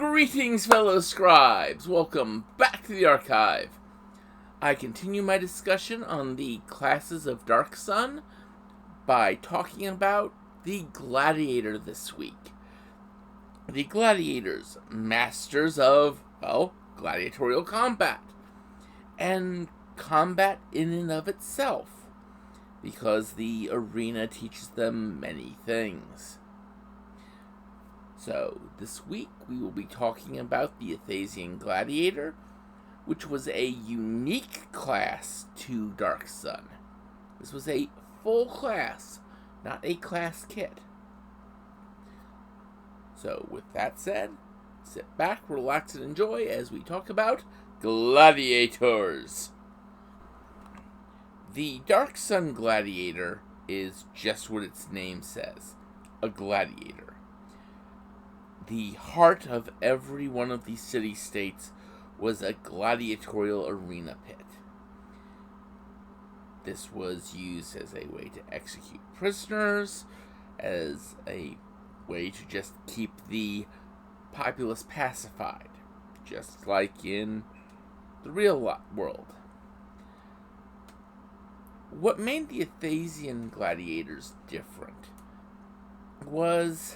Greetings, fellow scribes! Welcome back to the archive. I continue my discussion on the classes of Dark Sun by talking about the Gladiator this week. The Gladiators, masters of, gladiatorial combat. And combat in and of itself, because the arena teaches them many things. So, this week we will be talking about the Athasian Gladiator, which was a unique class to Dark Sun. This was a full class, not a class kit. So, with that said, sit back, relax, and enjoy as we talk about Gladiators. The Dark Sun Gladiator is just what its name says, a gladiator. The heart of every one of these city-states was a gladiatorial arena pit. This was used as a way to execute prisoners, as a way to just keep the populace pacified, just like in the real world. What made the Athasian gladiators different was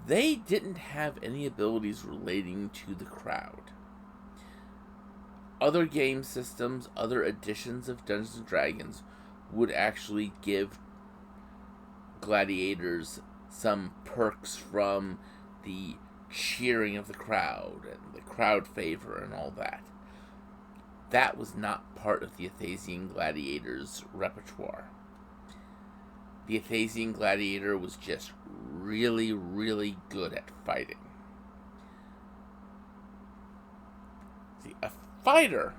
they didn't have any abilities relating to the crowd. Other game systems, other editions of Dungeons & Dragons would actually give gladiators some perks from the cheering of the crowd and the crowd favor and all that. That was not part of the Athasian Gladiator's repertoire. The Athasian Gladiator was just really, really good at fighting. See, a fighter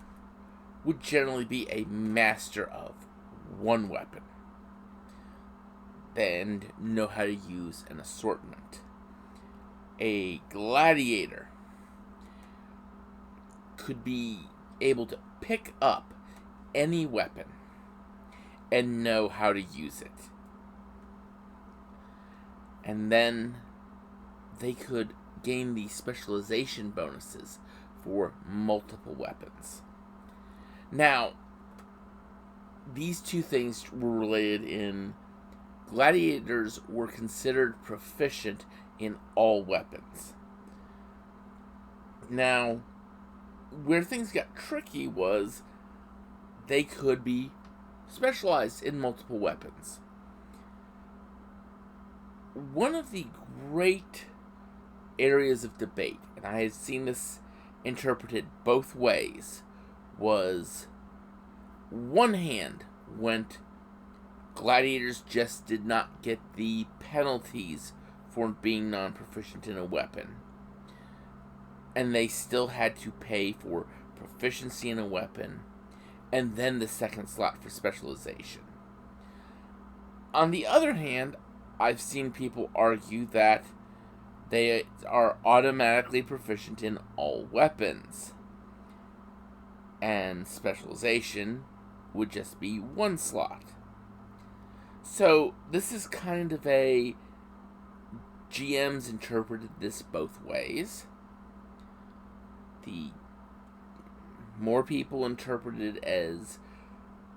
would generally be a master of one weapon and know how to use an assortment. A gladiator could be able to pick up any weapon and know how to use it. And then they could gain the specialization bonuses for multiple weapons. Now, these two things were related in gladiators were considered proficient in all weapons. Now, where things got tricky was they could be specialized in multiple weapons. One of the great areas of debate, and I had seen this interpreted both ways, was one hand went gladiators just did not get the penalties for being non-proficient in a weapon, and they still had to pay for proficiency in a weapon and then the second slot for specialization. On the other hand, I've seen people argue that they are automatically proficient in all weapons, and specialization would just be one slot. So this is kind of a GMs interpreted this both ways. The more people interpreted it as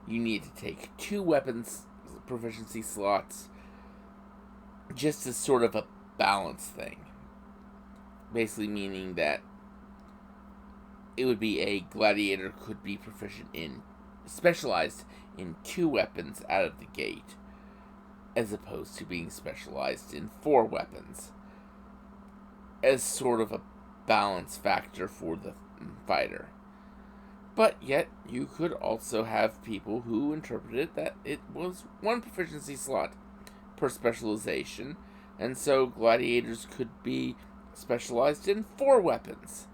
you need to take 2 weapons proficiency slots just as sort of a balance thing. Basically meaning that it would be a gladiator could be specialized in 2 weapons out of the gate, as opposed to being specialized in 4 weapons, as sort of a balance factor for the fighter. But yet, you could also have people who interpreted that it was 1 proficiency slot per specialization, and so gladiators could be specialized in 4 weapons.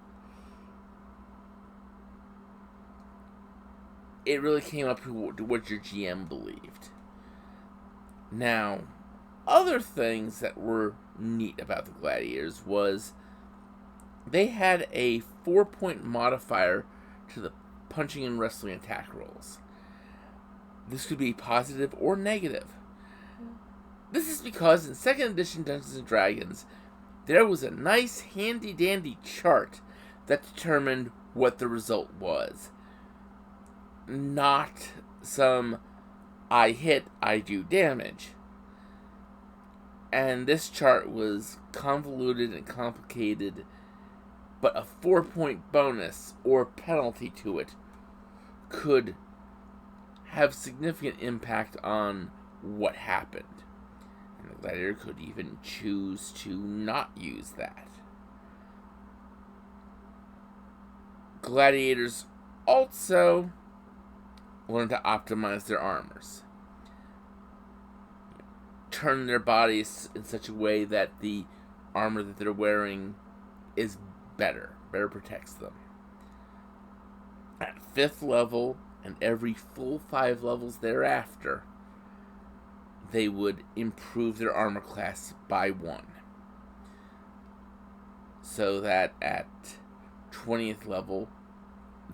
It really came up to what your GM believed. Now, other things that were neat about the gladiators was they had a 4-point modifier to the punching and wrestling attack rolls. This could be positive or negative. This is because in 2nd edition Dungeons & Dragons, there was a nice handy-dandy chart that determined what the result was. Not some, I hit, I do damage. And this chart was convoluted and complicated, but a 4-point bonus or penalty to it could have significant impact on what happened. And the Gladiator could even choose to not use that. Gladiators also learn to optimize their armors. Turn their bodies in such a way that the armor that they're wearing is better protects them. At 5th level, and every full 5 levels thereafter, they would improve their armor class by 1. So that at 20th level,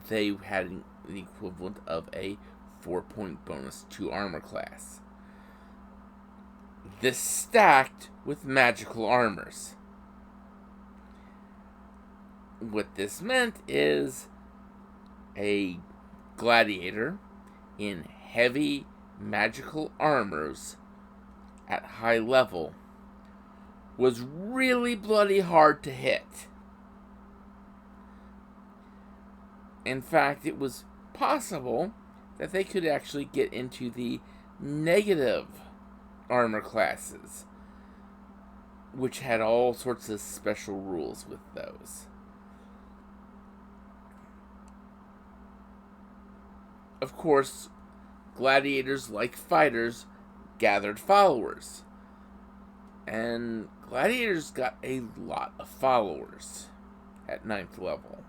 they had an equivalent of a 4-point bonus to armor class. This stacked with magical armors. What this meant is a gladiator in heavy magical armors at high level was really bloody hard to hit. In fact, it was possible that they could actually get into the negative armor classes, which had all sorts of special rules with those. Of course, gladiators, like fighters, gathered followers. And gladiators got a lot of followers at 9th level.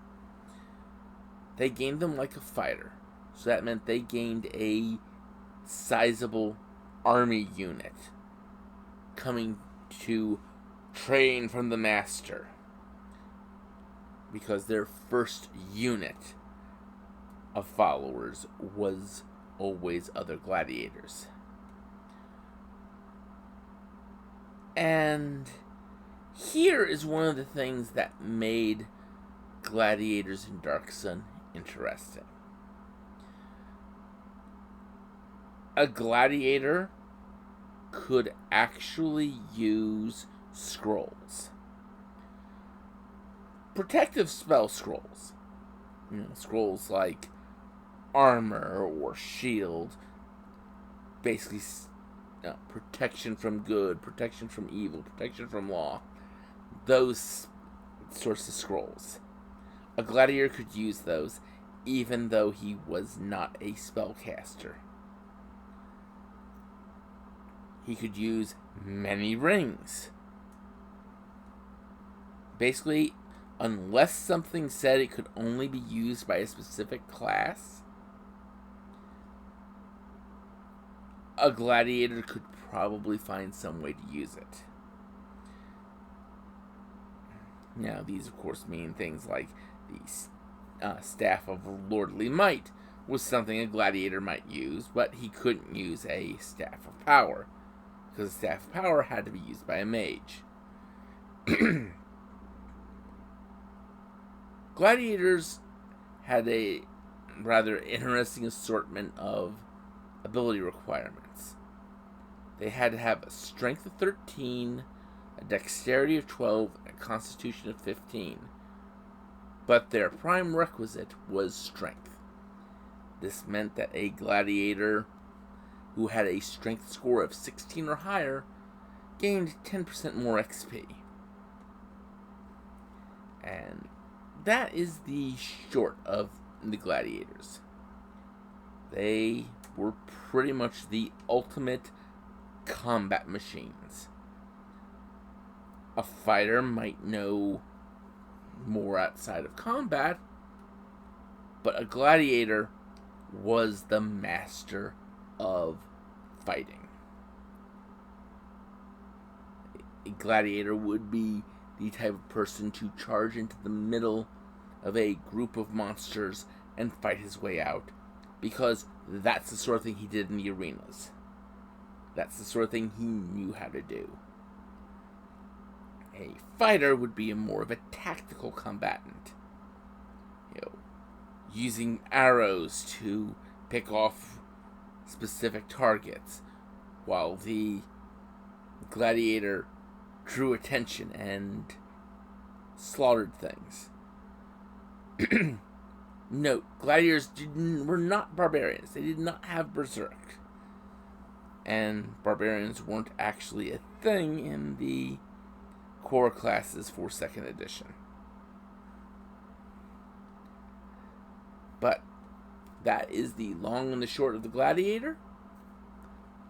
They gained them like a fighter. So that meant they gained a sizable army unit coming to train from the master. Because their first unit of followers was always other gladiators. And here is one of the things that made Gladiators in Dark Sun interesting. A gladiator could actually use scrolls. Protective spell scrolls. Scrolls like armor or shield. Basically, protection from good, protection from evil, protection from law. Those sorts of scrolls. A gladiator could use those even though he was not a spellcaster. He could use many rings. Basically, unless something said it could only be used by a specific class, a gladiator could probably find some way to use it. Now, these of course mean things like the Staff of Lordly Might was something a gladiator might use, but he couldn't use a Staff of Power, because the Staff of Power had to be used by a mage. Gladiators had a rather interesting assortment of ability requirements. They had to have a strength of 13, a dexterity of 12, and a constitution of 15. But their prime requisite was strength. This meant that a gladiator who had a strength score of 16 or higher gained 10% more XP. And that is the short of the gladiators. They were pretty much the ultimate combat machines. A fighter might know more outside of combat, but a gladiator was the master of fighting. A gladiator would be the type of person to charge into the middle of a group of monsters and fight his way out, because that's the sort of thing he did in the arenas. That's the sort of thing he knew how to do. A fighter would be more of a tactical combatant, using arrows to pick off specific targets, while the gladiator drew attention and slaughtered things. Note, gladiators were not barbarians. They did not have berserk. And barbarians weren't actually a thing in the core classes for 2nd edition. But that is the long and the short of the Gladiator.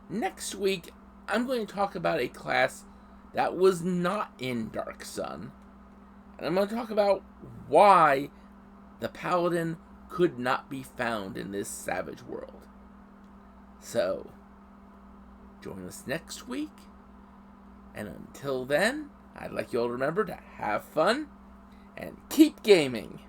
Next week, I'm going to talk about a class that was not in Dark Sun. And I'm going to talk about why the Paladin could not be found in this savage world. So, join us next week. And until then, I'd like you all to remember to have fun and keep gaming.